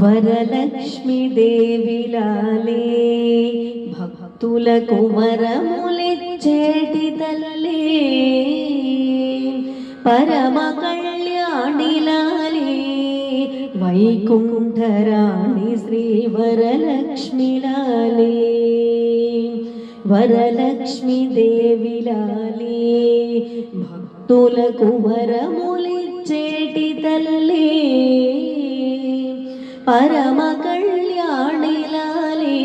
వరలక్ష్మి దేవిలాలే భక్తులకు వరములిచ్చేటి తల్లి పరమ కళ్యాణిలాలే వైకుంఠరాణి శ్రీ వరలక్ష్మిలాలే వరలక్ష్మి దేవిలాలే భక్తులకు వరములిచ్చేటి తల్లి పరమ కళ్యాణిలాలే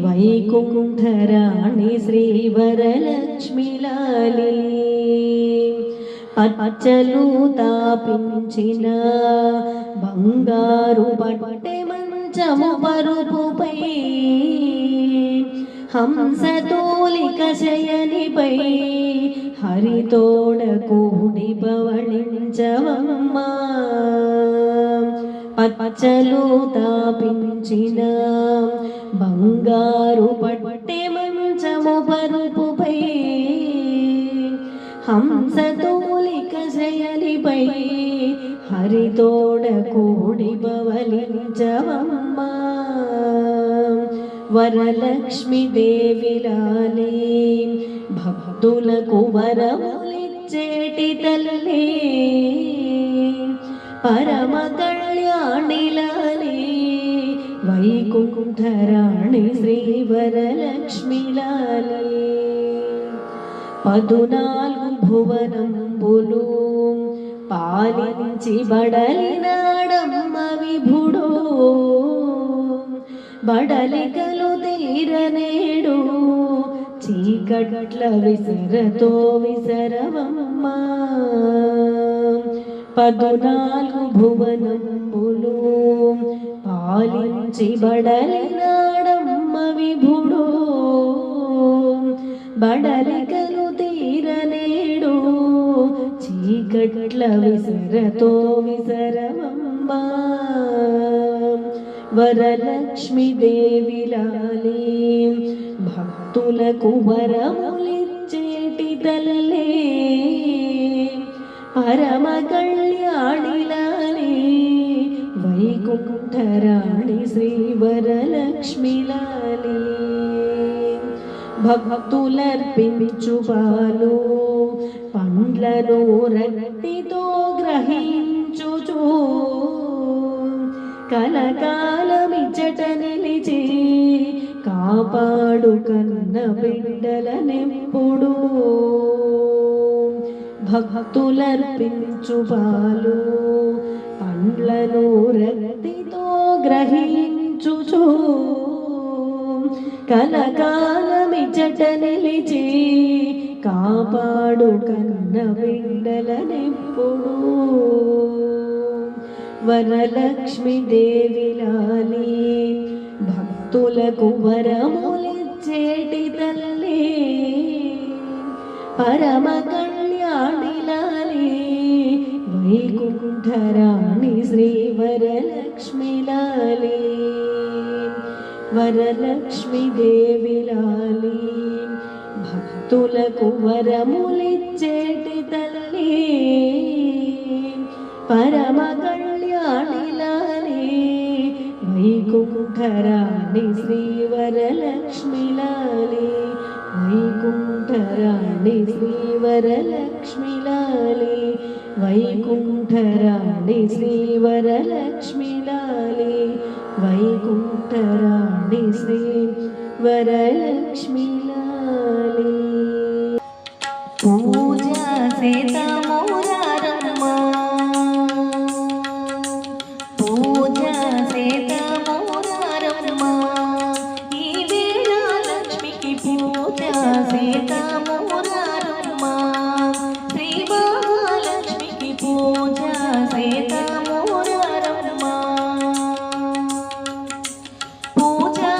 వైకుంఠరాణి శ్రీ వరలక్ష్మిలాలే పచ్చలు తాపించిన బంగారు పట్టె మంచము పరుపుపై హంసతోలిక శయనిపై హరితోడ కూడి పవళించవమ్మా పచ్చలు తాపించిన బంగారు పట్టె మంచము పరుపుపై హంసతోలిక శయనిపై హరితోడ కూడి పవళించవమ్మా వరలక్ష్మి దేవిలాలే భక్తులకు వరములిచ్చేటి తల్లి పరమ కళ్యాణిలాలే వైకుంఠరాణి శ్రీ వరలక్ష్మిలాలే 14 భువనంబులు పాలించి బడలినాడమ్మ విభుడు బడలికలు తీరనేడు చీకట్ల విసరతో విసరవమ్మా 14 భువనంబులు పాలించి బడలినాడమ్మ విభుడు బడలికలు తీరనేడు చీకట్ల విసరతో విసరవమ్మా వరలక్ష్మి దేవిలాలే భక్తులకు వరములిచ్చేటి తల్లి పరమ కళ్యాణిలాలే వైకుంఠరాణి శ్రీ వరలక్ష్మిలాలే భక్తులర్పించు పాలు పండ్లను రక్తితో గ్రహించుచు కలకాలమిచ్చట నిలిచి కాపాడు కన్న బిడ్డలనెప్పుడు భక్తులర్పించు పాలు పండ్లను రక్తితో గ్రహించుచు కలకాలమిచ్చట నిలిచి కాపాడు కన్న బిడ్డలనెప్పుడు వరలక్ష్మి దేవిలాలే భక్తులకు వరములిచ్చేటి తల్లి పరమ కళ్యాణిలాలే వైకుంఠరాణి శ్రీ వరలక్ష్మిలాలే వరలక్ష్మి దేవిలాలే భక్తులకు వరములిచ్చేటి తల్లి పరమ కళ్యాణిలాలే వైకుంఠరాణి శ్రీ వరలక్ష్మిలాలే వైకుంఠరాణి శ్రీ వరలక్ష్మిలాలే వైకుంఠరాణి శ్రీ వరలక్ష్మిలాలే వైకుంఠరాణి శ్రీ వరలక్ష్మిలాలే పూజా సేతమోరారమ్మ పూజా సేతమోరారమ్మ ఈ వేళ లక్ష్మికి పూజా సేతమోరారమ్మ శ్రీ మహాలక్ష్మికి పూజా సేతమోరారమ్మ పూజా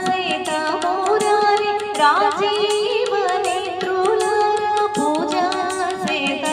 సేతమోరారి రాజీవ నేత్రులారా పూజా సేత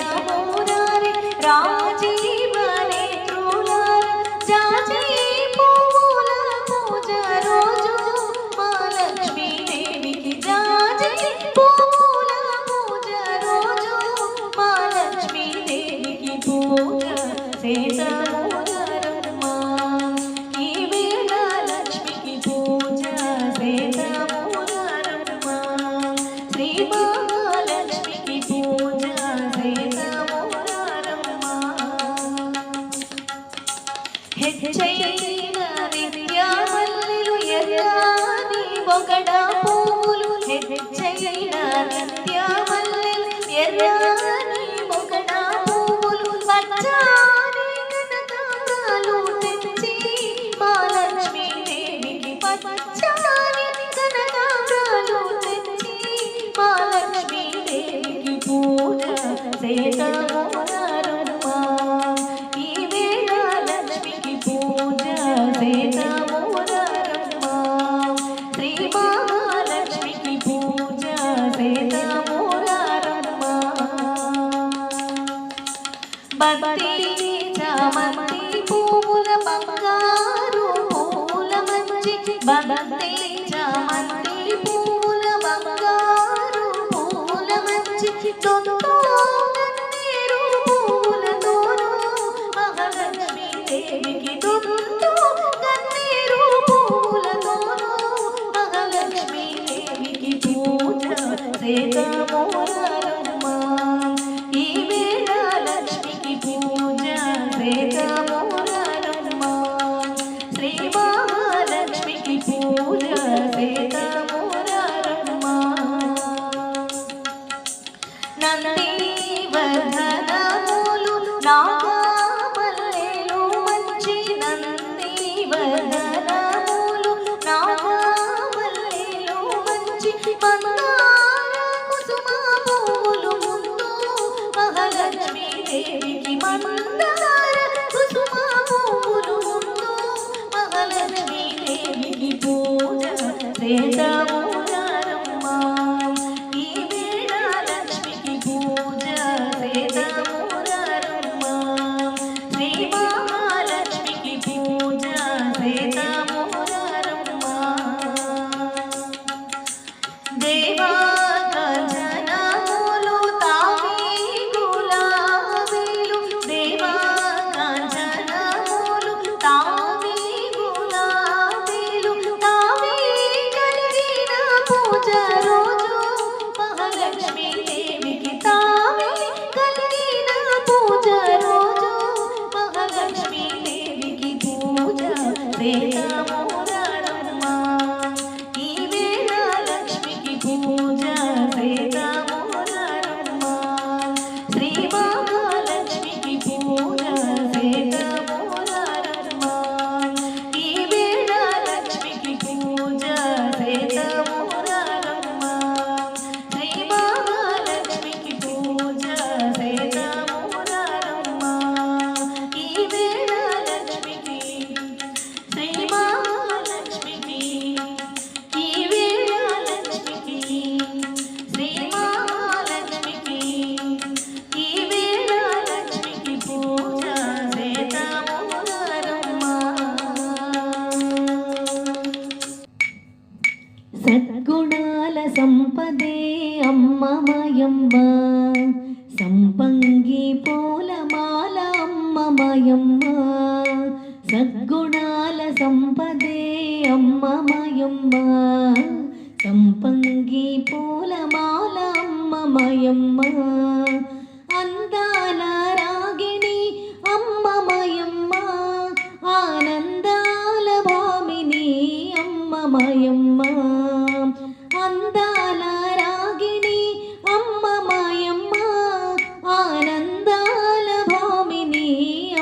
హెచ్చైన నిత్యమల్లెలు ఎర్రని బొగడ పువ్వులు హెచ్చైన నిత్యమల్లెలు ఎర్రని బొగడ పువ్వులు పచ్చని కనకాంబరాలు తెచ్చి మహాలక్ష్మీ దేవికి పచ్చని కనకాంబరాలు తెచ్చి మహాలక్ష్మీ దేవికి పూజ చేద్దాము నరమా. ఈ వేళ లక్ష్మికి పూజ చేద్దాము నరమా. శ్రీ మహాలక్ష్మికి పూజ చేద్దాము నరమా. బంతి చామంతి పూల బంగారు పూల మంచి బంతి చామంతి పూల బంగారు పూల మంచి నీరు పూలతోనూ మహాలక్ష్మీ దేవికి నీరు పూలతోనూ మహాలక్ష్మీ దేవికి పూజ చేద్దాము నరమా. ఈ వేళ లక్ష్మికి పూజ చేద్దాము నరమా. శ్రీ మహాలక్ష్మికి పూజ చేద్దాము నరమా. నందివర్ధనములు నాగమల్లెలు మంచి నందివర్ధనములు నాగమల్లెలు మంచి మందార కుసుమ పువ్వులు ముందు మహాలక్ష్మీ దేవికి మందార కుసుమ పువ్వులు ముందు మహాలక్ష్మీ దేవికి పూజ చేద్దాము నరమా. ఈ వేళ లక్ష్మికి పూజ చేద్దాము నరమా. శ్రీ మహాలక్ష్మికి పూజ చేద్దాము నరమా. దేవా కాంచనములు తావి గులాబీలు దేవా కాంచనములు తావి గులాబీలు తావి కలిగిన పూజ రోజు మహాలక్ష్మీ దేవికి తావి కలిగిన పూజ రోజు మహాలక్ష్మీ దేవికి పూజ చేద్దాము నరమా. ఈ వేళ లక్ష్మికి పూజ చేద్దాము నరమా. శ్రీ మహాలక్ష్మికి పూజ చేద్దాము నరమా. ఈ వేళ లక్ష్మికి పూజ చేద్దాము నరమా. శ్రీ మహాలక్ష్మికి పూజ చేద్దాము నరమా. ఈ వేళ లక్ష్మికి శ్రీ మహాలక్ష్మికి ఈ వేళ లక్ష్మికి శ్రీ మహాలక్ష్మికి ఈ వేళ లక్ష్మికి పూజ చేద్దాము నరమా. సద్గుణాల సంపదే అమ్మ మాయమ్మ సంపంగి పూలమాల అమ్మ మాయమ్మ. సద్గుణాల సంపదే అమ్మ మాయమ్మ సంపంగి పూలమాల అమ్మ మాయమ్మ. అందాల రాగిణి అమ్మ మాయమ్మ ఆనందాల భామిని అమ్మ మాయమ్మ. అందాల రాగిణి అమ్మ మాయమ్మ ఆనందాల భామిని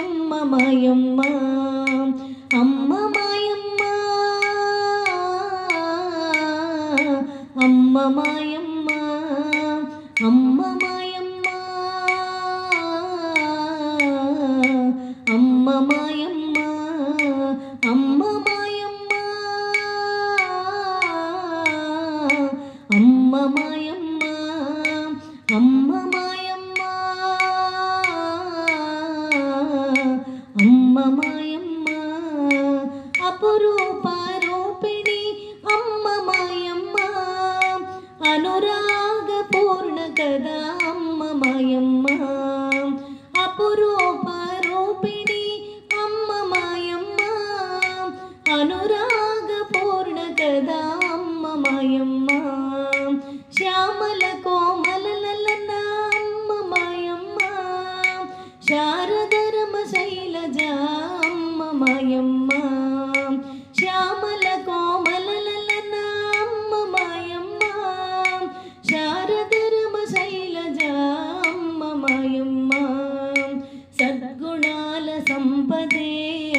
అమ్మ మాయమ్మ. అమ్మ మాయమ్మ అమ్మ మాయమ్మ అమ్మ మాయమ్మ అమ్మ మాయమ్మ అమ్మ మాయమ్మ అమ్మ మాయమ్మ అమ్మ మాయమ్మ అమ్మ మాయమ్మ. అపురూప రూపిణి అమ్మ మాయమ్మ అనురాగ పూర్ణ కదా అమ్మ మాయమ్మ. అపురూప రూపిణి అమ్మ మాయమ్మ అనురాగ పూర్ణ కదా అమ్మ మాయమ్మ. శ్యామల కోమలలన అమ్మ మాయమ్మ శారదరమ శైలజ అమ్మ మాయమ్మ శ్యామల కోమలలన అమ్మ మాయమ్మ శారదరమ శైలజ అమ్మ మాయమ్మ సద్గుణాల సంపదే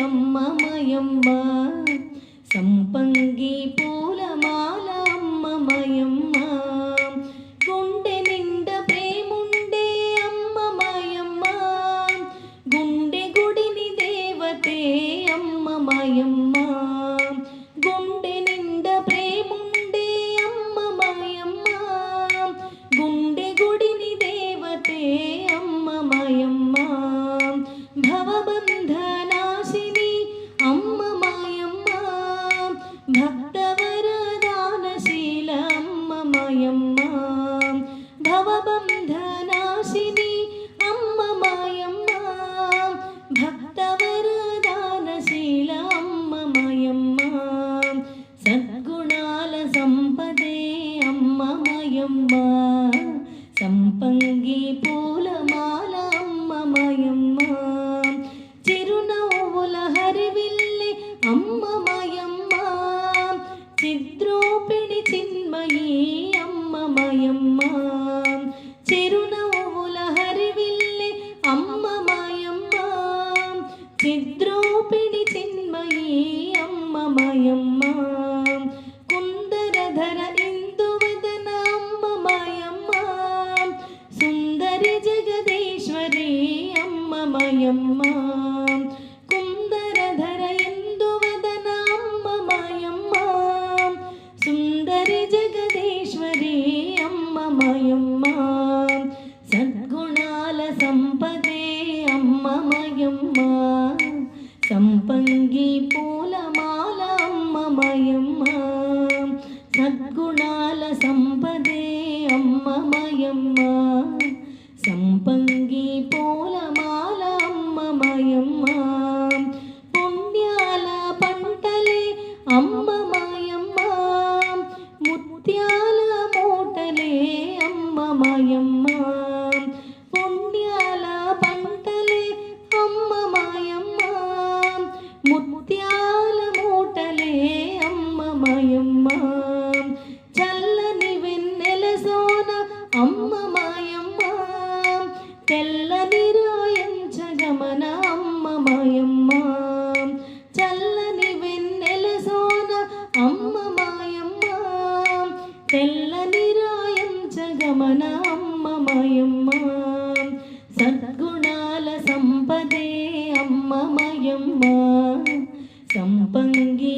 అమ్మ మాయమ్మ సంపంగి పూలమాల అమ్మ మాయమ్మ గుండె నిండా ప్రేముండే అమ్మ మాయమ్మ గుండె గుడిని దేవతే అమ్మ మాయమ్మ గుండె నిండా ప్రేముండే అమ్మ మాయమ్మ గుండె గుడిని దేవతే అమ్మ మాయమ్మ భవబంధనాశిని అమ్మ మాయమ్మ భక్తవరదానశీల అమ్మ మాయమ్మ భవబంధనాశిని అమ్మ మాయమ్మ భక్తవరదానశీల అమ్మ మాయమ్మ సద్గుణాల సంపదే అమ్మ మాయమ్మ సంపంగి పూలమాల అమ్మ మాయమ్మ చిరునవ్వుల హరివిల్లె అమ్మ మాయమ్మ చిద్రూపిణి చిన్మయీ అమ్మ మాయమ్మ చిరునవ్వుల హరివిల్లె అమ్మ మాయమ్మ చిద్రూపిణి చిన్మయీ అమ్మ మాయమ్మ కుందరధర ఇందువదన అమ్మ మాయమ్మ సుందరి జగదీశ్వరి అమ్మ మాయమ్మ కుందరధర ఇందువదన అమ్మ మాయమ్మ సుందరి జగదీశ్వరి అమ్మ మాయమ్మ సద్గుణాల సంపదే అమ్మ మాయమ్మ సంపంగి పూలమాల అమ్మ మాయమ్మ సద్గుణాల సంపదే అమ్మ మాయమ్మ సంపంగి పూలమాల అమ్మ మాయమ్మ పుణ్యాల పంటలే అమ్మ మాయమ్మ ముత్యాల మూటలే అమ్మ మాయమ్మ పుణ్యాల పంటలే అమ్మ మాయమ్మ ముత్యాల మూటలే అమ్మ మాయమ్మ చల్లని వెన్నెల సోన అమ్మ మాయమ్మ తెల్లని రాయంచగమన అమ్మ మాయమ్మ చల్లని వెన్నెల సోన అమ్మ మాయమ్మ తెల్లని రాయంచగమన అమ్మ మాయమ్మ సద్గుణాల సంపదే అమ్మ మాయమ్మ సంపంగి